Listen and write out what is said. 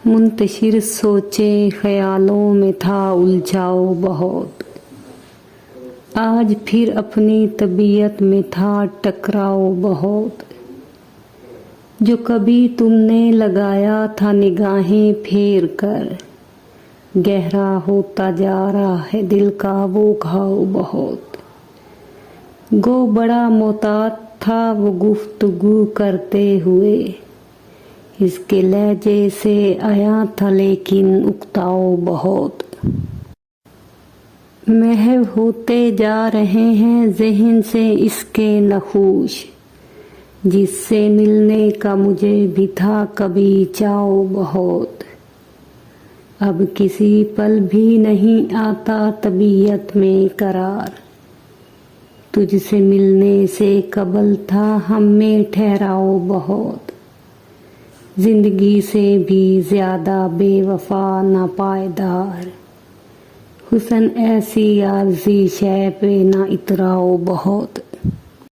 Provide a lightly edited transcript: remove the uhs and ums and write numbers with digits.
منتشر سوچیں خیالوں میں تھا الجھاؤ بہت، آج پھر اپنی طبیعت میں تھا ٹکراؤ بہت، جو کبھی تم نے لگایا تھا نگاہیں پھیر کر، گہرا ہوتا جا رہا ہے دل کا وہ گھاؤ بہت، گو بڑا محتاط تھا وہ گفتگو کرتے ہوئے، اس کے لہجے سے آیا تھا لیکن اکتاؤ بہت، محو ہوتے جا رہے ہیں ذہن سے اس کے نقوش، جس سے ملنے کا مجھے بھی تھا کبھی چاؤ بہت، اب کسی پل بھی نہیں آتا طبیعت میں قرار، تجھ سے ملنے سے قبل تھا ہم میں ٹھہراؤ بہت، زندگی سے بھی زیادہ بے وفا ناپائیدار، حسن ایسی عارضی شے پہ نہ اتراؤ بہت۔